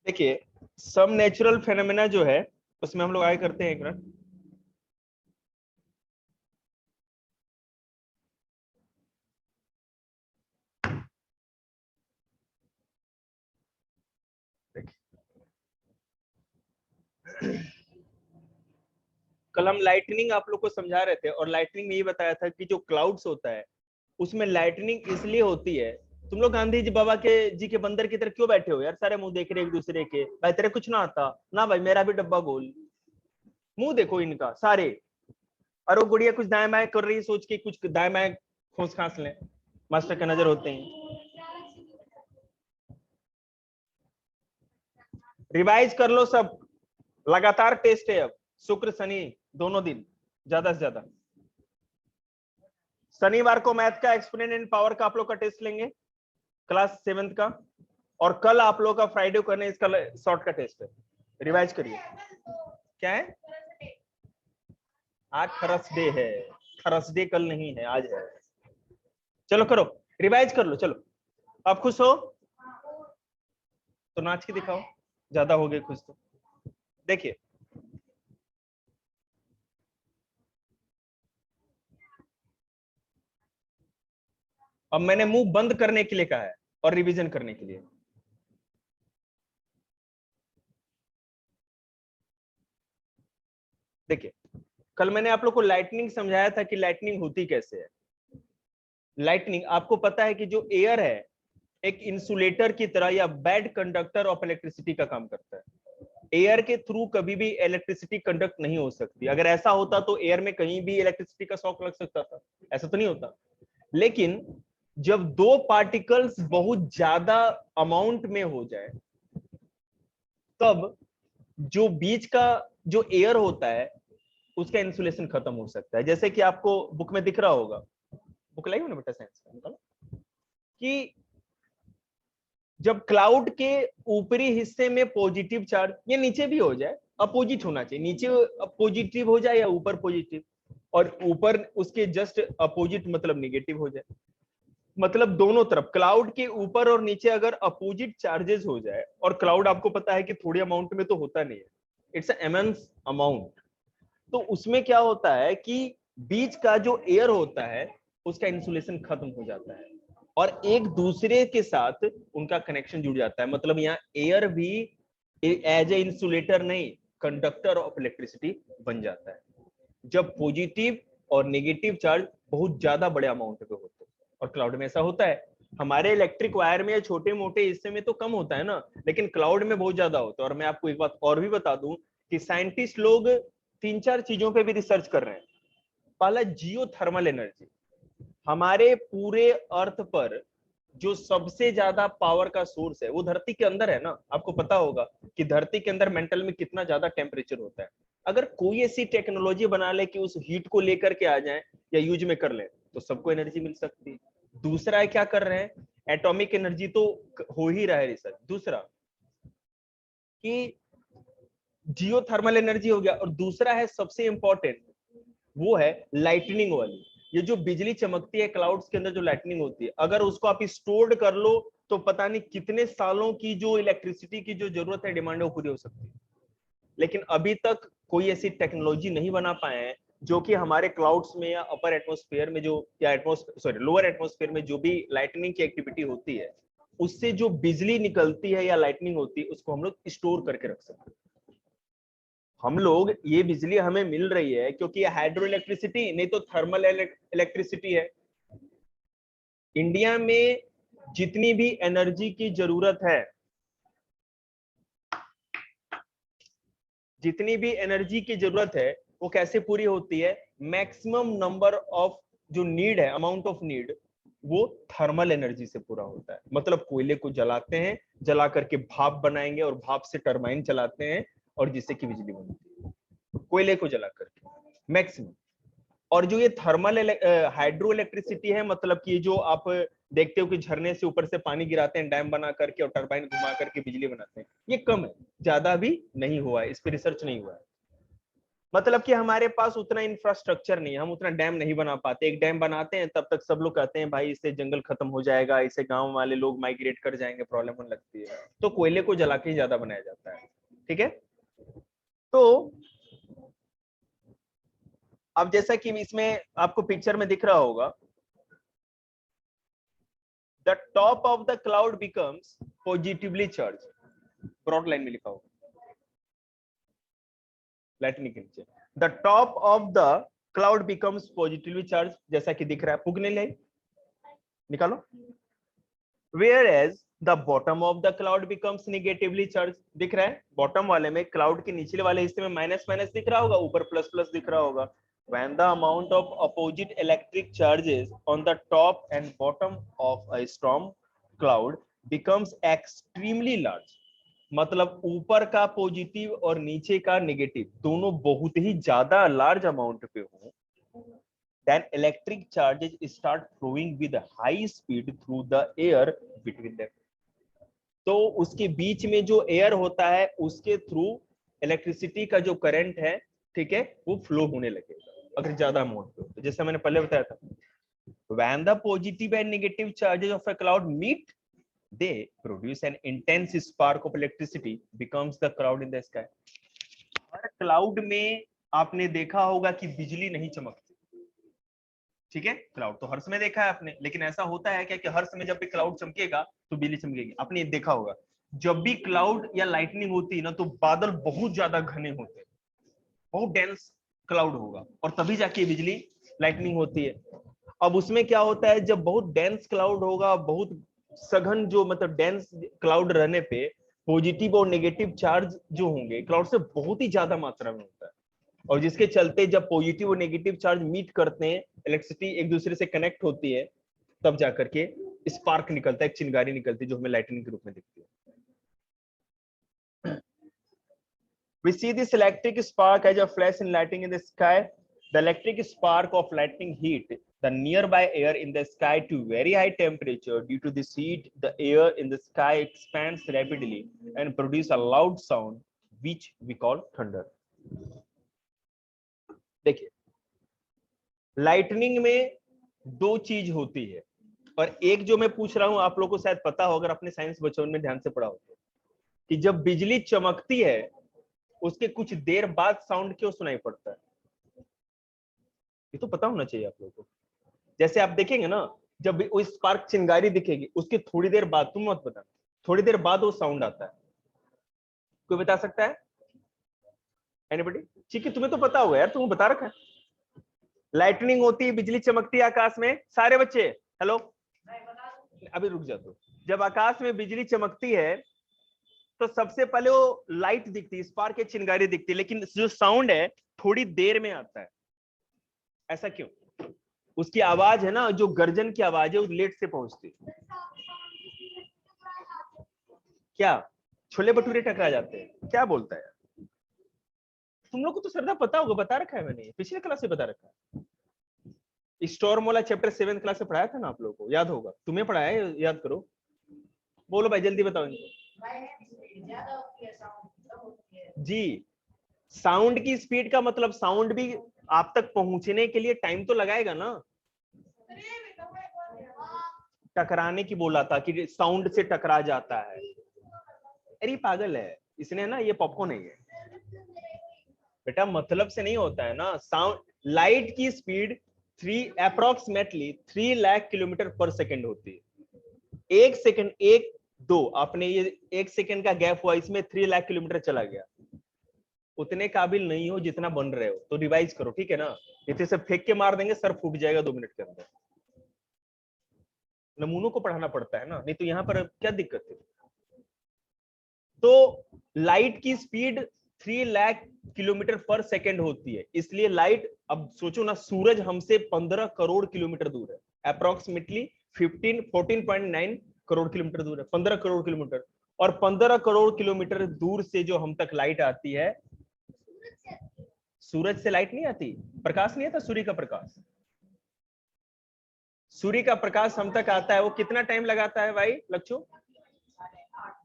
देखिए सब natural phenomena जो है उसमें हम लोग आगे करते हैं एक मिनट। कल हम लाइटनिंग आप लोग को समझा रहे थे और लाइटनिंग में ये बताया था कि जो क्लाउड्स होता है उसमें लाइटनिंग इसलिए होती है। तुम लोग गांधी जी बाबा के जी के बंदर की तरह क्यों बैठे हो यार, सारे मुंह देख रहे एक दूसरे के। भाई तेरे कुछ ना आता ना, भाई मेरा भी डब्बा गोल, मुंह देखो इनका सारे। और वो गुड़िया कुछ दाएं बाएं कर रही है, सोच के कुछ दाएं बाएं खोस खांस लें, मास्टर के नजर होते हैं। रिवाइज कर लो सब, लगातार टेस्ट है अब, शुक्र शनि दोनों दिन ज्यादा से ज्यादा। शनिवार को मैथ का एक्सपोनेंट एंड पावर का आप लोग का टेस्ट लेंगे क्लास 7th का, और कल आप लोग का फ्राइडे को करने इसका शॉर्ट का टेस्ट है। रिवाइज करिए। क्या है? आज थर्सडे है, थर्सडे कल नहीं है, आज है। चलो करो, रिवाइज कर लो। चलो आप खुश हो तो नाच के दिखाओ, ज्यादा हो गए खुश तो। देखिए अब मैंने मुंह बंद करने के लिए कहा है और रिवीजन करने के लिए। देखिए कल मैंने आप लोग को लाइटनिंग समझाया था कि लाइटनिंग होती कैसे है। लाइटनिंग आपको पता है कि जो एयर है एक इंसुलेटर की तरह या बैड कंडक्टर ऑफ इलेक्ट्रिसिटी का काम करता है। एयर के थ्रू कभी भी इलेक्ट्रिसिटी कंडक्ट नहीं हो सकती। अगर ऐसा होता तो एयर में कहीं भी इलेक्ट्रिसिटी का शॉक लग सकता था, ऐसा तो नहीं होता। लेकिन जब दो पार्टिकल्स बहुत ज्यादा अमाउंट में हो जाए तब जो बीच का जो एयर होता है उसका इंसुलेशन खत्म हो सकता है। जैसे कि आपको बुक में दिख रहा होगा, बुक लाई हो ना बेटा साइंस का, कि जब क्लाउड के ऊपरी हिस्से में पॉजिटिव चार्ज, ये नीचे भी हो जाए, अपोजिट होना चाहिए, नीचे पॉजिटिव हो जाए या ऊपर पॉजिटिव, और ऊपर उसके जस्ट अपोजिट मतलब निगेटिव हो जाए। मतलब दोनों तरफ क्लाउड के ऊपर और नीचे अगर अपोजिट चार्जेस हो जाए, और क्लाउड आपको पता है कि थोड़ी अमाउंट में तो होता नहीं है, इट्स इमेंस अमाउंट, तो उसमें क्या होता है कि बीच का जो एयर होता है उसका इंसुलेशन खत्म हो जाता है और एक दूसरे के साथ उनका कनेक्शन जुड़ जाता है। मतलब यहाँ एयर भी एज ए इंसुलेटर नहीं, कंडक्टर ऑफ इलेक्ट्रिसिटी बन जाता है जब पॉजिटिव और नेगेटिव चार्ज बहुत ज्यादा बड़े अमाउंट पे होते हैं। और क्लाउड में ऐसा होता है। हमारे इलेक्ट्रिक वायर में छोटे मोटे हिस्से में तो कम होता है ना, लेकिन क्लाउड में बहुत ज्यादा होता है। और मैं आपको एक बात और भी बता दूं कि साइंटिस्ट लोग 3-4 चीजों पे भी रिसर्च कर रहे हैं। पहला, जियो थर्मल एनर्जी। हमारे पूरे अर्थ पर जो सबसे ज्यादा पावर का सोर्स है वो धरती के अंदर है ना। आपको पता होगा कि धरती के अंदर मेंटल में कितना ज्यादा टेम्परेचर होता है। अगर कोई ऐसी टेक्नोलॉजी बना ले कि उस हीट को लेकर के आ जाए या यूज में कर ले तो सबको एनर्जी मिल सकती है। दूसरा है, क्या कर रहे हैं, एटॉमिक एनर्जी तो हो ही रहा है रिसर्च। दूसरा कि जियो थर्मल एनर्जी हो गया, और दूसरा है सबसे इंपॉर्टेंट, वो है लाइटनिंग वाली। ये जो बिजली चमकती है क्लाउड्स के अंदर, जो लाइटनिंग होती है, अगर उसको आप स्टोर्ड कर लो तो पता नहीं कितने सालों की जो इलेक्ट्रिसिटी की जो जरूरत है, डिमांड है, वो पूरी हो सकती है। लेकिन अभी तक कोई ऐसी टेक्नोलॉजी नहीं बना पाए हैं जो कि हमारे क्लाउड्स में या अपर एटमॉस्फेयर में जो, या लोअर एटमॉस्फेयर में जो भी लाइटनिंग की एक्टिविटी होती है उससे जो बिजली निकलती है या लाइटनिंग होती है उसको हम लोग स्टोर करके रख सकते हैं। हम लोग ये बिजली हमें मिल रही है क्योंकि ये हाइड्रो इलेक्ट्रिसिटी नहीं तो थर्मल इलेक्ट्रिसिटी है। इंडिया में जितनी भी एनर्जी की जरूरत है, जितनी भी एनर्जी की जरूरत है वो कैसे पूरी होती है, मैक्सिमम नंबर ऑफ जो नीड है, अमाउंट ऑफ नीड, वो थर्मल एनर्जी से पूरा होता है। मतलब कोयले को जलाते हैं, जला करके भाप बनाएंगे और भाप से टरबाइन चलाते हैं और जिससे कि बिजली बनती है, कोयले को जला करके मैक्सिमम। और जो ये थर्मल हाइड्रो इलेक्ट्रिसिटी है, मतलब कि जो आप देखते हो कि झरने से ऊपर से पानी गिराते हैं डैम बना करके और टरबाइन घुमा करके बिजली बनाते हैं, ये कम है, ज्यादा भी नहीं हुआ है, इस पे रिसर्च नहीं हुआ है। मतलब कि हमारे पास उतना इंफ्रास्ट्रक्चर नहीं है, हम उतना डैम नहीं बना पाते। एक डैम बनाते हैं तब तक सब लोग कहते हैं भाई इससे जंगल खत्म हो जाएगा, इससे गांव वाले लोग माइग्रेट कर जाएंगे, प्रॉब्लम होने लगती है, तो कोयले को जला के ही ज्यादा बनाया जाता है। ठीक है, तो अब जैसा कि इसमें आपको पिक्चर में दिख रहा होगा, the top of the cloud becomes positively charge, broad line में लिखा होगा लाइटनिंग के नीचे, the top of the cloud becomes positively charge, जैसा कि दिख रहा है, पुगने ले निकालो, whereas the bottom of the cloud becomes negatively charge, दिख रहा है बॉटम वाले में, क्लाउड के निचले वाले हिस्से में माइनस माइनस दिख रहा होगा, ऊपर प्लस प्लस दिख रहा होगा। When the amount of opposite electric charges on the top and bottom of a storm cloud becomes extremely large, मतलब ऊपर का पॉजिटिव और नीचे का नेगेटिव दोनों बहुत ही ज्यादा लार्ज अमाउंट पे हो, then electric charges start flowing with high speed through the air between them, तो उसके बीच में जो एयर होता है उसके थ्रू इलेक्ट्रिसिटी का जो करंट है, ठीक है, वो फ्लो होने लगेगा अगर ज्यादा अमाउंट पे, तो जैसे मैंने पहले बताया था, when the positive and negative charges of a cloud meet, they produce an intense spark of electricity becomes the cloud in the sky। Her cloud में आपने देखा होगा कि बिजली नहीं चमकती, ठीक है, क्लाउड तो हर समय देखा है आपने, लेकिन ऐसा होता है क्या कि हर समय जब भी क्लाउड चमकेगा तो बिजली चमकेगी? आपने ये देखा होगा, जब भी क्लाउड या लाइटनिंग होती है ना तो बादल बहुत ज्यादा घने होते हैं, बहुत डेंस क्लाउड होगा, और तभी जाके बिजली लाइटनिंग होती है। अब उसमें क्या होता है, जब बहुत डेंस क्लाउड होगा, बहुत सघन जो मतलब डेंस क्लाउड रहने पे पॉजिटिव और नेगेटिव चार्ज जो होंगे क्लाउड से बहुत ही ज्यादा मात्रा में होता है, और जिसके चलते जब पॉजिटिव और नेगेटिव चार्ज मीट करते हैं, इलेक्ट्रिसिटी एक दूसरे से कनेक्ट होती है, तब जाकर के स्पार्क निकलता है, एक चिंगारी निकलती है जो हमें लाइटनिंग के रूप में दिखती है। We see this electric spark as a flash in lightning in the sky. The electric spark of lightning heat the nearby air in the sky to very high temperature. Due to this heat, the air in the sky expands rapidly and produce a loud sound, which we call thunder. देखिए, lightning में दो चीज होती है, और एक जो मैं पूछ रहा हूं आप लोगों को शायद पता हो अगर अपने साइंस बच्चों में ध्यान से पढ़ा हो, कि जब बिजली चमकती है उसके कुछ देर बाद साउंड क्यों सुनाई पड़ता है? ये तो पता होना चाहिए आप लोगों को। जैसे आप देखेंगे ना, जब वो स्पार्क चिंगारी दिखेगी उसके थोड़ी देर बाद, तुम मत बता, थोड़ी देर बाद वो साउंड आता है, कोई बता सकता है? एनीबॉडी? ठीक है, तुम्हें तो पता होगा यार, तुम्हें बता रखा है। लाइटनिंग होती है, बिजली चमकती है आकाश में, सारे बच्चे हेलो, अभी रुक जा तो। जब आकाश में बिजली चमकती है तो सबसे पहले वो लाइट दिखती है, स्पार्क या चिंगारी दिखती है, लेकिन जो साउंड है थोड़ी देर में आता है। ऐसा क्यों? उसकी आवाज है ना, जो गर्जन की आवाज है वो लेट से पहुंचती है। क्या छोले भटूरे टकरा जाते हैं? क्या बोलता है? तुम लोग को तो सरदा पता होगा, बता रखा है मैंने, पिछले क्लास से बता रखा है। स्टॉर्म वाला चैप्टर 7th क्लास से पढ़ाया था ना आप लोगों को, याद होगा, तुम्हें पढ़ाया है, याद करो, बोलो भाई जल्दी बताओ इनको। जी, साउंड की स्पीड का मतलब साउंड भी आप तक पहुंचने के लिए टाइम तो लगाएगा ना। टकराने की बोला था कि साउंड से टकरा जाता है। अरे पागल है, इसने ना, ये पॉपकॉर्न है ये बेटा, मतलब से नहीं होता है ना। साउंड, लाइट की स्पीड अप्रोक्सीमेटली 3 लाख किलोमीटर पर सेकेंड होती है। एक सेकंड, एक दो, आपने ये एक सेकंड का गैप हुआ, इसमें 3 लाख किलोमीटर चला गया। उतने काबिल नहीं हो जितना बन रहे हो, तो रिवाइज करो, ठीक है ना? इतने से फेंक के मार देंगे, सर फूट जाएगा 2 मिनट के अंदर। नमूनों को पढ़ाना पड़ता है ना, नहीं तो यहाँ पर क्या दिक्कत है? तो लाइट की स्पीड 3 लाख किलोमीटर पर सेकेंड होती है, इसलिए लाइट, अब सोचो ना, सूरज हमसे 15 करोड़ किलोमीटर दूर है, अप्रोक्सीमेटली 14.9 करोड़ किलोमीटर दूर है, 15 करोड़ किलोमीटर। और 15 करोड़ किलोमीटर दूर से जो हम तक लाइट आती है, सूरज से लाइट नहीं आती, प्रकाश नहीं आता, सूर्य का प्रकाश, सूर्य का प्रकाश हम तक आता है, वो कितना टाइम लगाता है भाई लक्ष्य?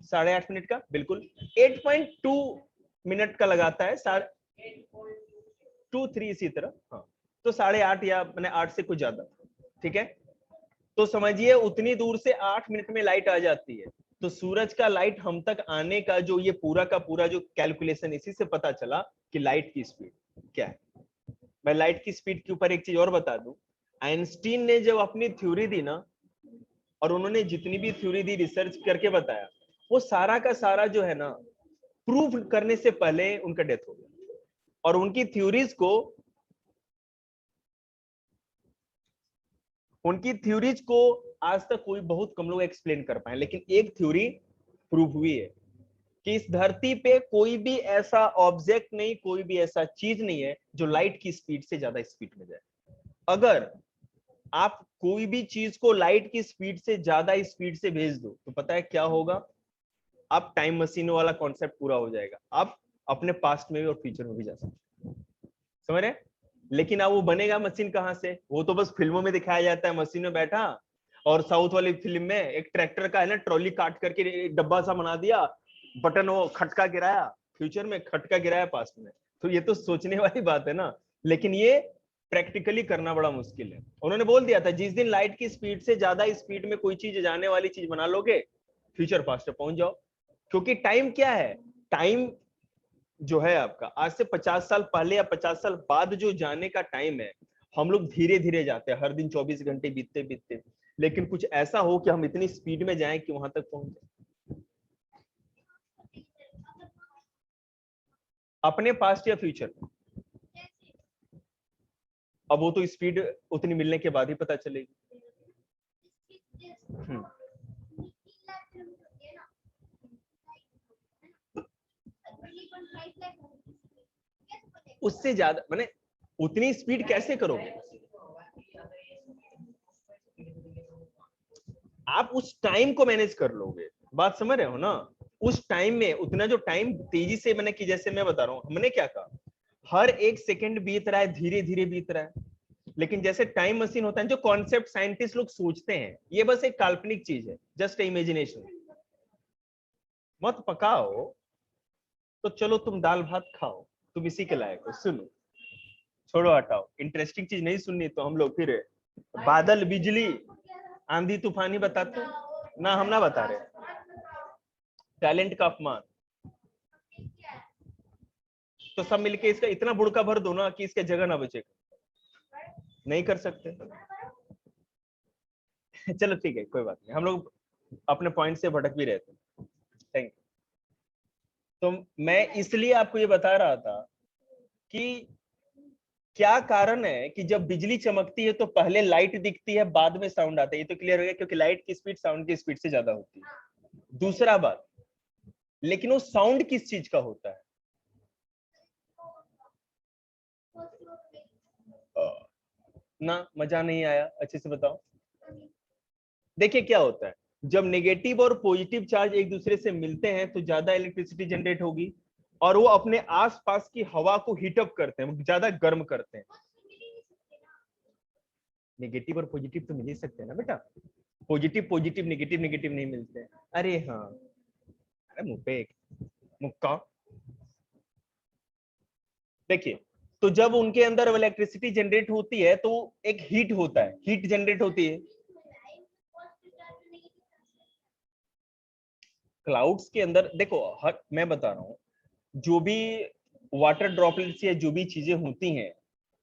8.5 मिनट का, बिल्कुल 8.2 मिनट का लगाता है। 2 3 इसी तरह, हाँ तो 8:30 या मैंने 8 से कुछ ज्यादा, ठीक है। तो समझिए उतनी दूर से 8 मिनट में लाइट आ जाती है। तो सूरज का लाइट हम तक आने का जो ये पूरा का पूरा जो कैलकुलेशन, इसी से पता चला कि लाइट की स्पीड क्या है। मैं लाइट की स्पीड के ऊपर एक चीज और बता दूं, आइंस्टीन ने जब अपनी थ्योरी दी ना, और उन्होंने जितनी भी थ्योरी दी रिसर्च करके बताया, वो सारा का सारा जो है ना प्रूव करने से पहले उनका डेथ हो गया। और उनकी थ्योरीज को आज तक कोई बहुत कम लोग एक्सप्लेन कर पाए, लेकिन एक थ्योरी प्रूव हुई है कि इस धरती पे कोई भी ऐसा ऑब्जेक्ट नहीं, कोई भी ऐसा चीज नहीं है जो लाइट की स्पीड से ज्यादा स्पीड में जाए। अगर आप कोई भी चीज को लाइट की स्पीड से ज्यादा स्पीड से भेज दो तो पता है क्या होगा, आप टाइम मशीन वाला कॉन्सेप्ट पूरा हो जाएगा, आप अपने पास्ट में भी और फ्यूचर में भी जा सकते हैं, समझ रहे। लेकिन अब वो बनेगा मशीन कहां से, वो तो बस फिल्मों में दिखाया जाता है, मशीन में बैठा, और साउथ वाली फिल्म में एक ट्रैक्टर का है ना ट्रॉली काट करके एक डब्बा सा बना दिया, बटन वो खटका गिराया, फ्यूचर में खटका गिराया पास्ट में। तो ये तो सोचने वाली बात है ना, लेकिन ये प्रैक्टिकली करना बड़ा मुश्किल है। उन्होंने बोल दिया था जिस दिन लाइट की स्पीड से ज्यादा स्पीड में कोई चीज जाने वाली चीज बना लोगे, फ्यूचर पास्ट में पहुंच जाओ। क्योंकि टाइम क्या है, टाइम जो है आपका आज से 50 साल पहले या 50 साल बाद जो जाने का टाइम है, हम लोग धीरे धीरे जाते हैं, हर दिन 24 घंटे बीतते बीतते, लेकिन कुछ ऐसा हो कि हम इतनी स्पीड में जाएं कि वहां तक पहुंच जाए। अपने पास्ट या फ्यूचर में, अब वो तो स्पीड उतनी मिलने के बाद ही पता चलेगी। उससे ज्यादा मैंने उतनी स्पीड कैसे करोगे, आप उस टाइम को मैनेज कर लोगे, बात समझ रहे हो ना। उस टाइम में उतना जो टाइम तेजी से मैंने की, जैसे मैं बता रहा हूं हमने क्या कहा, हर एक सेकंड बीत रहा है, धीरे धीरे बीत रहा है। लेकिन जैसे टाइम मशीन होता है, जो कॉन्सेप्ट साइंटिस्ट लोग सोचते हैं, ये बस एक काल्पनिक चीज है, जस्ट इमेजिनेशन। मत पकाओ तो चलो तुम दाल भात खाओ, तुम इसी के लायक हो, सुनो। छोड़ो हटाओ, इंटरेस्टिंग चीज नहीं सुननी तो हम लोग फिर बादल बिजली आंधी तूफान ही बताते ना, हम ना बता रहे। टैलेंट का अपमान, तो सब मिलके इसका इतना बुड़का भर दो ना कि इसके जगह ना बचेगा, नहीं कर सकते। चलो ठीक है, कोई बात नहीं, हम लोग अपने पॉइंट से भटक भी रहे थे। Thank you. तो मैं इसलिए आपको ये बता रहा था कि क्या कारण है कि जब बिजली चमकती है तो पहले लाइट दिखती है, बाद में साउंड आता है। ये तो क्लियर हो गया, क्योंकि लाइट की स्पीड साउंड की स्पीड से ज्यादा होती है। दूसरा बात, लेकिन वो साउंड किस चीज का होता है, ना मजा नहीं आया, अच्छे से बताओ। देखिए क्या होता है, जब नेगेटिव और पॉजिटिव चार्ज एक दूसरे से मिलते हैं तो ज्यादा इलेक्ट्रिसिटी जनरेट होगी, और वो अपने आसपास की हवा को हीटअप करते हैं, ज्यादा गर्म करते हैं। नेगेटिव और पॉजिटिव तो मिल ही सकते हैं ना बेटा, पॉजिटिव पॉजिटिव नेगेटिव नेगेटिव नहीं मिलते हैं। अरे हाँ, अरे मुंह पे एक मुक्का। देखिए, तो जब उनके अंदर इलेक्ट्रिसिटी जनरेट होती है तो एक हीट होता है, हीट जनरेट होती है। क्लाउड्स के अंदर देखो, हर मैं बता रहा हूँ, जो भी वाटर ड्रॉपलेट्स या जो भी चीजें होती हैं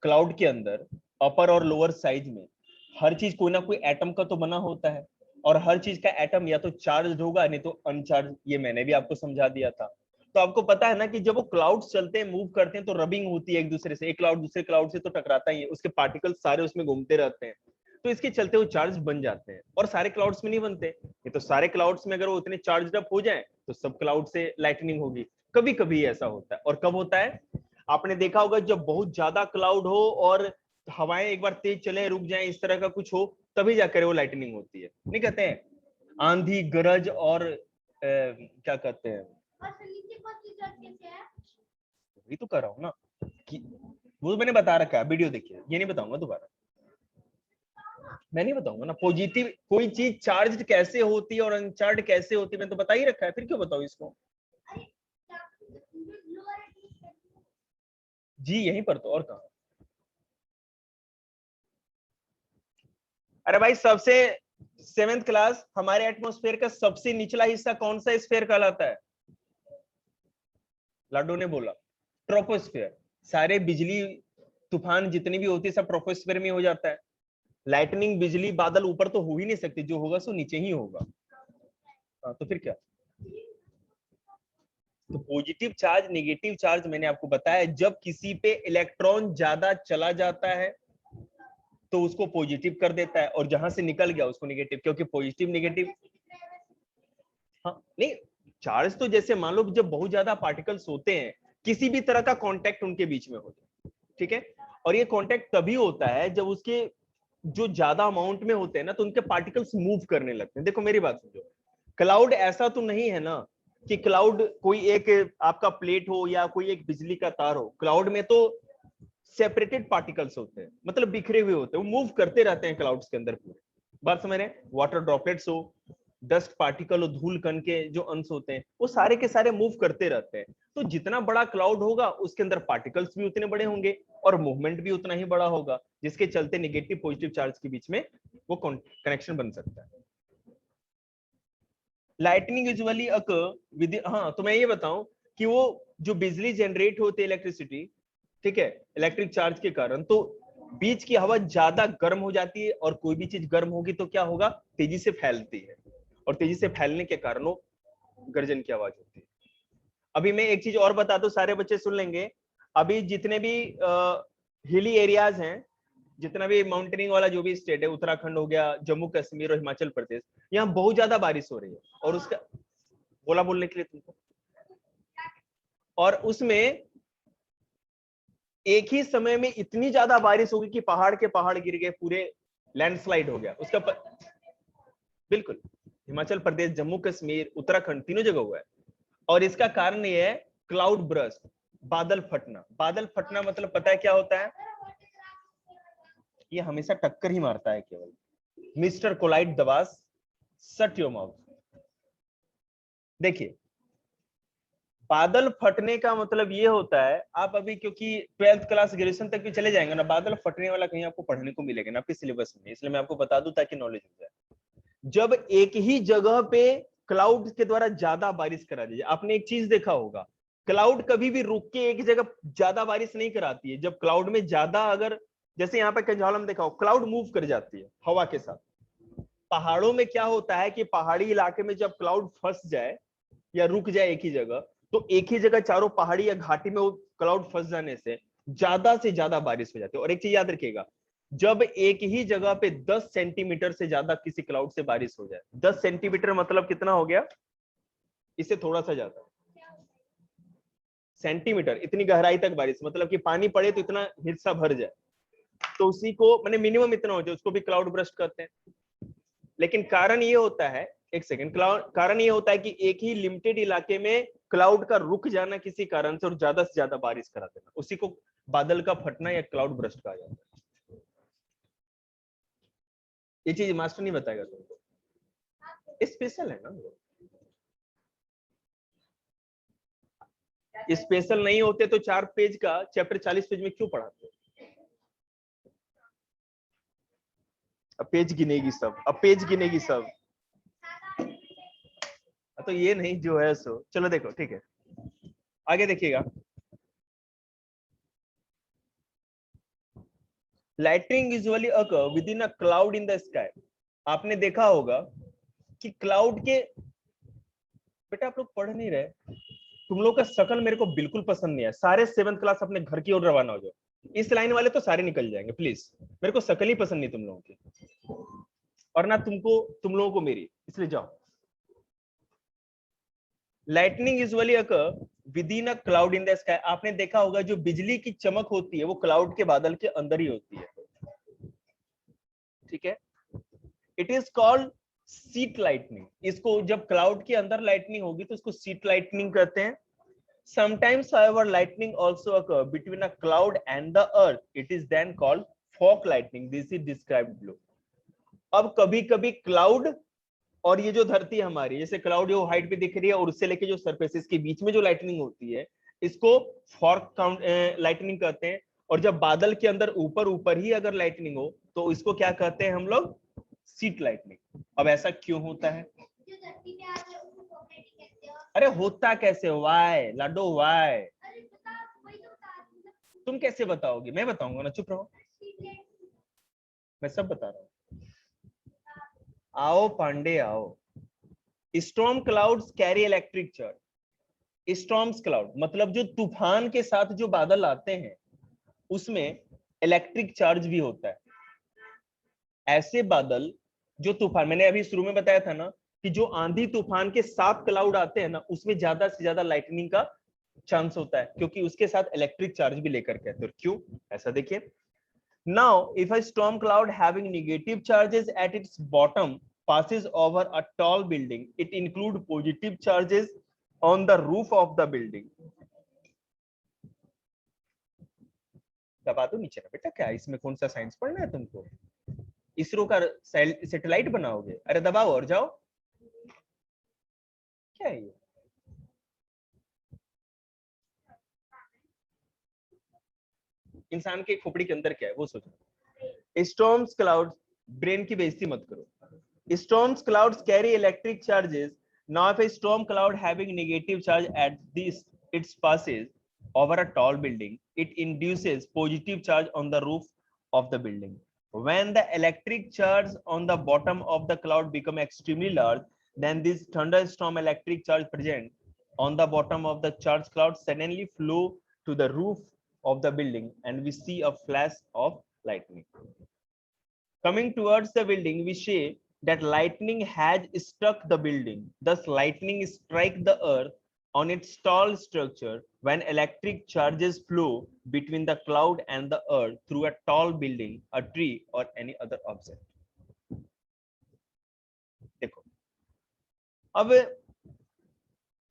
क्लाउड के अंदर, अपर और लोअर साइज में, हर चीज कोई ना कोई एटम का तो बना होता है, और हर चीज का एटम या तो चार्ज होगा नहीं तो अनचार्ज, ये मैंने भी आपको समझा दिया था। तो आपको पता है ना कि जब वो क्लाउड्स चलते हैं, मूव करते हैं, तो रबिंग होती है एक दूसरे से, एक क्लाउड दूसरे क्लाउड से तो टकराता ही है, उसके पार्टिकल्स सारे उसमें घूमते रहते हैं, तो इसके चलते वो चार्ज बन जाते हैं। और सारे क्लाउड्स में नहीं बनते, ये तो सारे क्लाउड्स में अगर वो उतने चार्ज अप हो जाए तो सब क्लाउड से लाइटनिंग होगी। कभी कभी ऐसा होता है, और कब होता है, आपने देखा होगा जब बहुत ज्यादा क्लाउड हो और हवाएं एक बार तेज चले रुक जाए, इस तरह का कुछ हो, तभी जाकर वो लाइटनिंग होती है। नहीं कहते हैं आंधी गरज और क्या कहते हैं, वही तो कर रहा हूँ ना कि वो मैंने बता रखा है, वीडियो देखिए, ये नहीं बताऊंगा दोबारा, मैं नहीं बताऊंगा ना। पॉजिटिव कोई चीज चार्ज कैसे होती है और अनचार्ज कैसे होती है, मैं तो बता ही रखा है, फिर क्यों बताऊं इसको। जी यहीं पर तो, और कहाँ? अरे भाई सबसे 7th क्लास, हमारे एटमॉस्फेयर का सबसे निचला हिस्सा कौन सा स्फीयर कहलाता है? लाडो ने बोला ट्रोपोस्फियर। सारे बिजली तूफान जितनी भी होती है सब ट्रोपोस्फियर में हो जाता है। लाइटनिंग बिजली बादल ऊपर तो हो ही नहीं सकती, जो होगा सो नीचे ही होगा। तो फिर क्या? तो पॉजिटिव चार्ज नेगेटिव चार्ज मैंने आपको बताया, जब किसी पे इलेक्ट्रॉन ज्यादा चला जाता है तो उसको पॉजिटिव कर देता है, और जहां से निकल गया उसको नेगेटिव, क्योंकि पॉजिटिव नेगेटिव। हाँ नहीं, चार्ज तो जैसे मान लो जब बहुत ज्यादा पार्टिकल्स होते हैं, किसी भी तरह का कांटेक्ट उनके बीच में हो जाए, ठीक है, और ये कांटेक्ट तभी होता है जब उसके जो ज्यादा अमाउंट में होते हैं ना, तो उनके पार्टिकल्स मूव करने लगते हैं। देखो मेरी बात समझो, क्लाउड ऐसा तो नहीं है ना कि क्लाउड कोई एक आपका प्लेट हो या कोई एक बिजली का तार हो। क्लाउड में तो सेपरेटेड पार्टिकल्स होते हैं, मतलब बिखरे हुए होते हैं, वो मूव करते रहते हैं क्लाउड्स के अंदर पूरे। बात समझ रहे हैं? वाटर ड्रॉपलेट्स हो, डस्ट पार्टिकल हो, धूल कण के जो अंश होते हैं, वो सारे के सारे मूव करते रहते हैं। तो जितना बड़ा क्लाउड होगा उसके अंदर पार्टिकल्स भी उतने बड़े होंगे और मूवमेंट भी उतना ही बड़ा होगा, जिसके चलते नेगेटिव पॉजिटिव चार्ज के बीच में वो कनेक्शन बन सकता है। लाइटनिंग यूजुअली अकर विद, हाँ तो मैं ये बताऊं कि वो जो बिजली जनरेट होती है इलेक्ट्रिसिटी, ठीक है, इलेक्ट्रिक चार्ज के कारण, तो बीच की हवा ज्यादा गर्म हो जाती है, और कोई भी चीज गर्म होगी तो क्या होगा, तेजी से फैलती है, और तेजी से फैलने के कारण वो गर्जन की आवाज होती है। अभी मैं एक चीज और बता दूं, सारे बच्चे सुन लेंगे। अभी जितने भी हिली एरियाज हैं, जितना भी माउंटेनिंग वाला जो भी स्टेट है, उत्तराखंड हो गया, जम्मू कश्मीर और हिमाचल प्रदेश, यहाँ बहुत ज्यादा बारिश हो रही है, और उसका बोला बोलने के लिए तुमको, और उसमें एक ही समय में इतनी ज्यादा बारिश होगी कि पहाड़ के पहाड़ गिर गए, पूरे लैंडस्लाइड हो गया उसका बिल्कुल हिमाचल प्रदेश, जम्मू कश्मीर, उत्तराखंड, तीनों जगह हुआ है। और इसका कारण ये है क्लाउड ब्रस्ट, बादल फटना। बादल फटना मतलब पता है क्या होता है? ये हमेशा टक्कर ही मारता है केवल। Mister Kolait Dabas, shut your mouth. देखिए, बादल फटने का मतलब ये होता है, आप अभी क्योंकि 12th क्लास ग्रेजुएशन तक भी चले जाएंगे ना, बादल फटने वाला कहीं आपको पढ़ने को मिलेगा ना आपके सिलेबस में, इसलिए मैं आपको बता दूं ताकि नॉलेज हो जाए। जब एक ही जगह पे क्लाउड के द्वारा ज्यादा बारिश करा जाए, आपने एक चीज देखा होगा, क्लाउड कभी भी रुक के एक जगह ज्यादा बारिश नहीं कराती है। जब क्लाउड में ज्यादा, अगर जैसे यहाँ पे कंझालम देखा हो, क्लाउड मूव कर जाती है हवा के साथ। पहाड़ों में क्या होता है कि पहाड़ी इलाके में जब क्लाउड फंस जाए या रुक जाए एक ही जगह, तो एक ही जगह चारों पहाड़ी या घाटी में वो क्लाउड फंस जाने से ज्यादा बारिश हो जाती है। और एक चीज याद रखिएगा, जब एक ही जगह पे 10 सेंटीमीटर से ज्यादा किसी क्लाउड से बारिश हो जाए, 10 सेंटीमीटर मतलब कितना हो गया, इससे थोड़ा सा ज्यादा, सेंटीमीटर इतनी गहराई तक बारिश, मतलब कि पानी पड़े तो इतना हिस्सा भर जाए, तो उसी को मैंने मिनिमम इतना हो जाए, उसको भी क्लाउड ब्रस्ट कहते हैं। लेकिन कारण ये होता है, एक सेकंड, कारण ये होता है कि एक ही लिमिटेड इलाके में क्लाउड का रुक जाना किसी कारण से और ज्यादा से ज्यादा बारिश करा देना, उसी को बादल का फटना या क्लाउड ब्रस्ट कहा जाता है। ये चीज मास्टर नहीं बताएगा तुमको, स्पेशल है ना। स्पेशल नहीं होते तो 4 पेज का चैप्टर 40 पेज में क्यों पढ़ाते? अब पेज गिनेगी सब, अब पेज गिनेगी सब, तो ये नहीं जो है सो। चलो देखो, ठीक है, आगे देखिएगा। Lightning usually occur with in a cloud in the sky. आपने देखा होगा कि क्लाउड के, बेटा आप लोग पढ़ नहीं रहे, तुम लोग का शकल मेरे को बिल्कुल पसंद नहीं है। सारे 7th क्लास अपने घर की ओर रवाना हो जाओ। इस लाइन वाले तो सारे निकल जाएंगे प्लीज, मेरे को शकल ही पसंद नहीं तुम लोगों की, और ना तुम लोगों को मेरी, इसलिए जाओ। Lightning usually occur with in a cloud in the sky. आपने देखा होगा जो बिजली की चमक होती है वो क्लाउड के बादल के अंदर ही होती है, ठीक है। It is called seat lightning. इसको जब क्लाउड के अंदर लाइटनिंग होगी तो इसको सीट लाइटनिंग कहते हैं। Sometimes, however, lightning also occur between a cloud and the earth. It is then called fog lightning. This is described below. अब कभी कभी क्लाउड और ये जो धरती हमारी, जैसे क्लाउड जो हाइट पे दिख रही है और उससे लेके जो सरफेसेस के बीच में जो लाइटनिंग होती है, इसको फॉर्क लाइटनिंग कहते हैं। और जब बादल के अंदर ऊपर ऊपर ही अगर लाइटनिंग हो तो इसको क्या कहते हैं हम लोग, सीट लाइटनिंग। अब ऐसा क्यों होता है? अरे होता कैसे, वाई लाडो वाई? तुम कैसे बताओगे? मैं बताऊंगा ना, चुप रहो, मैं सब बता रहा हूँ। आओ पांडे आओ। Storm clouds carry electric charge. Storms cloud मतलब जो तूफान के साथ जो बादल आते हैं उसमें इलेक्ट्रिक चार्ज भी होता है। ऐसे बादल जो तूफान, मैंने अभी शुरू में बताया था ना कि जो आंधी तूफान के साथ क्लाउड आते हैं ना उसमें ज्यादा से ज्यादा लाइटनिंग का चांस होता है, क्योंकि उसके साथ इलेक्ट्रिक चार्ज भी लेकर के आते हैं। क्यों ऐसा देखिए, now if a storm cloud having negative charges at its bottom passes over a tall building, it include positive charges on the roof of the building। दबा दो नीचे ना बेटा, क्या इसमें कौन सा साइंस पढ़ना है तुमको? इसरो का सैटेलाइट बनाओगे? अरे दबाओ और जाओ। क्या है ये? इंसान के खोपड़ी के अंदर क्या है वो सोचो। स्टॉर्म्स क्लाउड्स, ब्रेन की बेइज्जती मत करो। Storms clouds carry electric charges. Now if a storm cloud having negative charge at this its passes over a tall building, it induces positive charge on the roof of the building. When the electric charge on the bottom of the cloud become extremely large, then this thunderstorm electric charge present on the bottom of the charged cloud suddenly flow to the roof of the building and we see a flash of lightning. Coming towards the building, we say that lightning has struck the building. Thus, lightning strike the earth on its tall structure when electric charges flow between the cloud and the earth through a tall building, a tree, or any other object. देखो, अब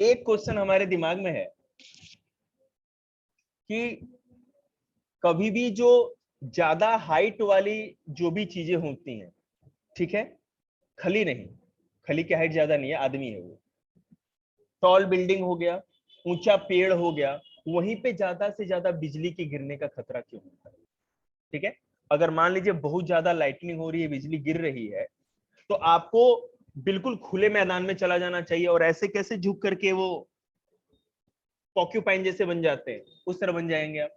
एक question हमारे दिमाग में है कि कभी भी जो ज्यादा हाइट वाली जो भी चीजें होती हैं, ठीक है, खली नहीं, खली की हाइट ज्यादा नहीं है, आदमी है वो, टॉल बिल्डिंग हो गया, ऊंचा पेड़ हो गया, वहीं पे ज्यादा से ज्यादा बिजली के गिरने का खतरा क्यों होता है? ठीक है, अगर मान लीजिए बहुत ज्यादा लाइटनिंग हो रही है, बिजली गिर रही है, तो आपको बिल्कुल खुले मैदान में चला जाना चाहिए। और ऐसे कैसे झुक करके वो पॉक्यूपाइन जैसे बन जाते हैं उस तरह बन जाएंगे आप।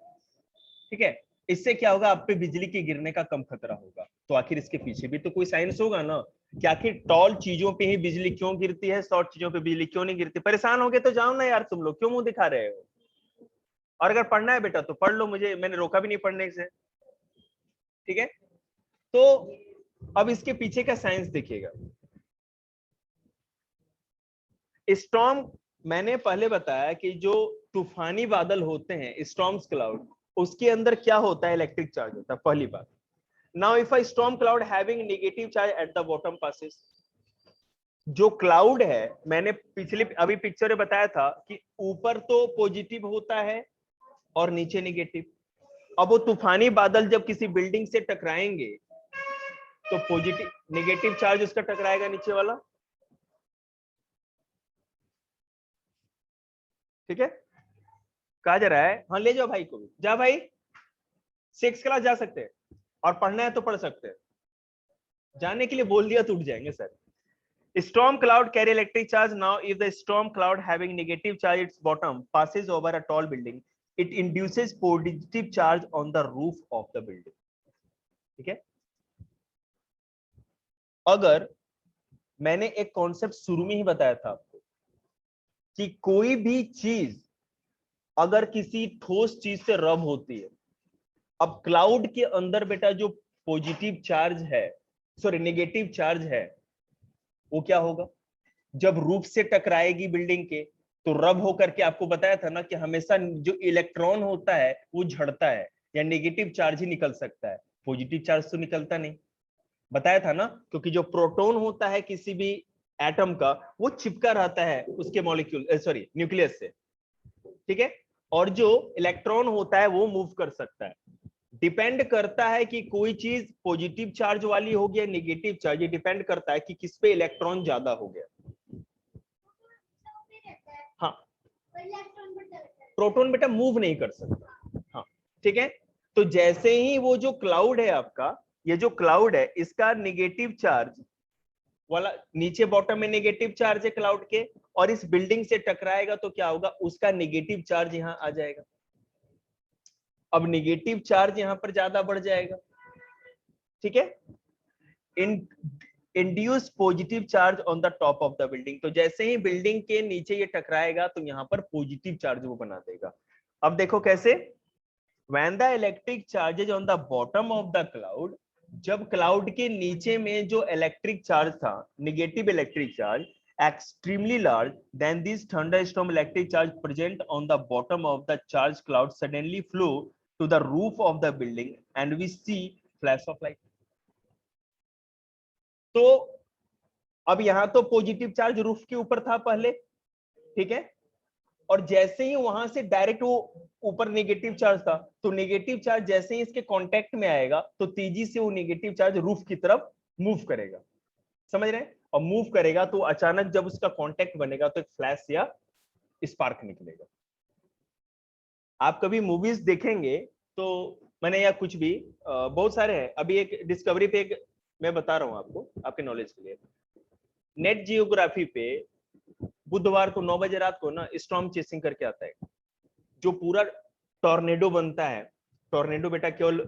ठीक है, इससे क्या होगा, आप पे बिजली के गिरने का कम खतरा होगा। तो आखिर इसके पीछे भी तो कोई साइंस होगा ना कि आखिर टॉल चीजों पे ही बिजली क्यों गिरती है, शॉर्ट चीजों पे बिजली क्यों नहीं गिरती। परेशान हो गए तो जाओ ना यार, तुम लोग क्यों मुंह दिखा रहे हो? और अगर पढ़ना है बेटा तो पढ़ लो, मुझे मैंने रोका भी नहीं पढ़ने से। ठीक है, तो अब इसके पीछे का साइंस देखिएगा। स्टॉर्म, मैंने पहले बताया कि जो तूफानी बादल होते हैं स्टॉर्म्स क्लाउड, उसके अंदर क्या होता है, इलेक्ट्रिक चार्ज होता है, पहली बात। Now if a storm cloud having negative charge at the bottom passes, जो क्लाउड है, मैंने पिछले अभी पिक्चर में बताया था कि ऊपर तो पॉजिटिव होता है और नीचे नेगेटिव। अब वो तूफानी बादल जब किसी बिल्डिंग से टकराएंगे तो पॉजिटिव नेगेटिव चार्ज उसका टकराएगा नीचे वाला। ठीक है, कहा जा रहा है, हाँ ले जाओ भाई को भी, जा भाई, 6 क्लास जा सकते हैं और पढ़ना है तो पढ़ सकते हैं, जाने के लिए बोल दिया तो उठ जाएंगे sir. Storm cloud carry electric charge. Now, if the storm cloud having negative charge its bottom passes over a tall building, it induces positive charge on the roof of the building. ठीक है, अगर मैंने एक concept शुरू में ही बताया था आपको कि कोई भी चीज अगर किसी ठोस चीज से रब होती है, अब क्लाउड के अंदर बेटा जो पॉजिटिव चार्ज है, सॉरी नेगेटिव चार्ज है, वो क्या होगा, जब रूफ से टकराएगी बिल्डिंग के तो रब होकर के, आपको बताया था ना कि हमेशा जो इलेक्ट्रॉन होता है वो झड़ता है या नेगेटिव चार्ज ही निकल सकता है, पॉजिटिव चार्ज तो निकलता नहीं, बताया था ना, क्योंकि जो प्रोटॉन होता है किसी भी एटम का वो चिपका रहता है उसके मॉलिक्यूल सॉरी न्यूक्लियस से। ठीक है, और जो इलेक्ट्रॉन होता है वो मूव कर सकता है। डिपेंड करता है कि कोई चीज पॉजिटिव चार्ज वाली हो गया नेगेटिव चार्ज, ये डिपेंड करता है कि किस पे इलेक्ट्रॉन ज्यादा हो गया। हाँ, प्रोटॉन बेटा मूव नहीं कर सकता। हाँ ठीक है, तो जैसे ही वो जो क्लाउड है आपका, ये जो क्लाउड है इसका निगेटिव चार्ज वाला नीचे बॉटम में नेगेटिव चार्ज है क्लाउड के, और इस बिल्डिंग से टकराएगा तो क्या होगा, उसका नेगेटिव चार्ज यहां आ जाएगा। अब नेगेटिव चार्ज यहां पर ज्यादा बढ़ जाएगा, ठीक है, induce positive charge on the top of the building. तो जैसे ही बिल्डिंग के नीचे ये टकराएगा तो यहाँ पर पॉजिटिव चार्ज वो बना देगा। अब देखो कैसे, when the electric charges on the bottom of the cloud, जब क्लाउड के नीचे में जो इलेक्ट्रिक चार्ज था, negative electric charge extremely large, then this thunderstorm electric charge present on the bottom of the charge cloud suddenly flow to the roof of the building and we see flash of light। तो अब यहां तो positive charge roof के ऊपर था पहले, ठीक है, और जैसे ही वहां से डायरेक्ट वो ऊपर नेगेटिव चार्ज था, तो नेगेटिव चार्ज जैसे ही इसके कांटेक्ट में आएगा तो तेजी से वो नेगेटिव चार्ज रूफ की तरफ मूव करेगा, समझ रहे हैं, और मूव करेगा तो अचानक जब उसका कांटेक्ट बनेगा तो एक फ्लैश या स्पार्क निकलेगा। आप कभी मूवीज देखेंगे तो मैंने, या कुछ भी बहुत सारे हैं, अभी एक डिस्कवरी पे एक मैं बता रहा हूं आपको आपके नॉलेज के लिए, नेट जियोग्राफी पे बुधवार को 9 बजे रात को ना स्टॉर्म चेसिंग करके आता है, जो पूरा टॉर्नेडो बनता है। टॉर्नेडो बेटा केवल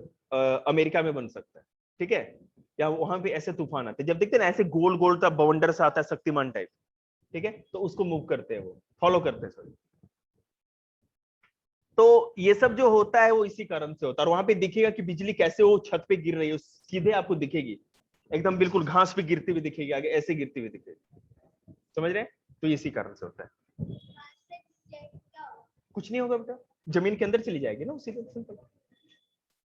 अमेरिका में बन सकता है, ठीक है, या वहां पे ऐसे तूफान आते हैं, जब देखते हैं ना ऐसे गोल गोल सा बवंडर सा आता है, शक्तिमान टाइप, ठीक है, तो उसको मूव करते हैं, वो फॉलो करते हैं सॉरी। तो ये सब जो होता है वो इसी कारण से होता है। और वहां पे दिखेगा कि बिजली कैसे वो छत पे गिर रही है, सीधे आपको दिखेगी, एकदम बिल्कुल घास पे गिरती हुई दिखेगी, आगे ऐसे गिरती हुई दिखेगी, समझ रहे हैं, तो इसी कारण से होता है। कुछ नहीं होगा बेटा, जमीन के अंदर चली जाएगी ना उसी सिंपल।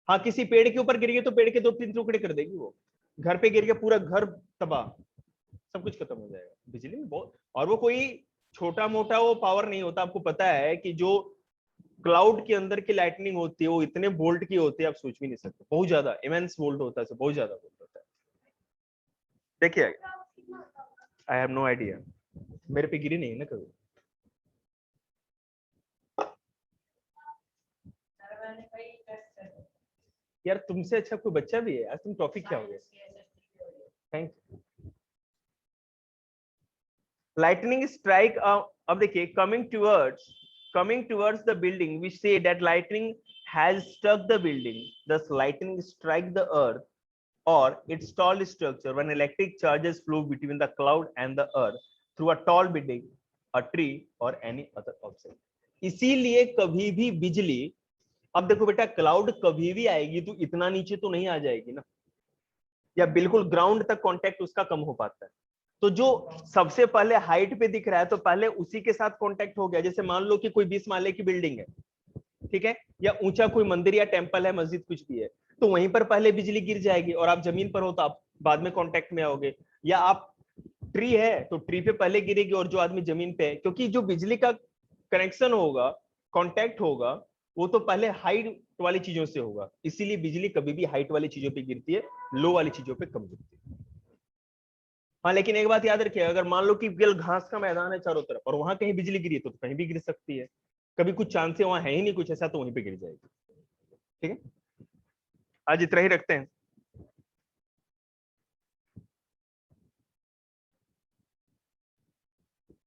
हाँ किसी पेड़ के ऊपर गिर गई तो पेड़ के 2-3 टुकड़े कर देगी वो, घर पे गिर गया पूरा घर तबाह, सब कुछ खत्म हो जाएगा। बिजली में बहुत, और वो कोई छोटा मोटा वो पावर नहीं होता, आपको पता है कि जो क्लाउड के अंदर की लाइटनिंग होती है वो इतने वोल्ट की होती है आप सोच भी नहीं सकते, बहुत ज्यादा इमेंस वोल्ट होता है, बहुत ज्यादा वोल्ट होता है। देखिए आई हैव नो आइडिया, मेरे पे गिरी नहीं है ना कभी। यार तुमसे अच्छा कोई बच्चा भी है, आज तुम टॉपिक क्या हो गया, थैंक यू। लाइटनिंग स्ट्राइक, अब देखिए coming towards the building we say that lightning has struck the building, thus lightning strike the earth or its tall structure when electric charges flow between the cloud and the earth through a tall building, a tree or any other object। इसीलिए कभी भी बिजली, अब देखो बेटा cloud कभी भी आएगी तो इतना नीचे तो नहीं आ जाएगी ना, या बिल्कुल ग्राउंड तक कांटेक्ट उसका कम हो पाता है। तो जो सबसे पहले हाइट पे दिख रहा है तो पहले उसी के साथ कांटेक्ट हो गया। जैसे मान लो कि कोई 20 माले की बिल्डिंग है, ठीक है, या ऊंचा कोई मंदिर या टेंपल है, मस्जिद कुछ भी है, तो वहीं पर पहले बिजली गिर जाएगी और आप जमीन पर हो तो आप बाद में कांटेक्ट में आओगे। या आप ट्री है तो ट्री पे पहले गिरेगी और जो आदमी जमीन पे है, क्योंकि जो बिजली का कनेक्शन होगा, कांटेक्ट होगा, वो तो पहले हाइट वाली चीजों से होगा, इसीलिए बिजली कभी भी हाइट वाली चीजों पे गिरती है, लो वाली चीजों पे कम गिरती है। हाँ लेकिन एक बात याद रखिए, अगर मान लो कि केवल घास का मैदान है चारों तरफ और वहां कहीं बिजली गिरी तो कहीं भी गिर सकती है, कभी कुछ चांस है वहां है ही नहीं कुछ ऐसा तो वहीं पे गिर जाएगी। ठीक है, आज इतना ही रखते हैं।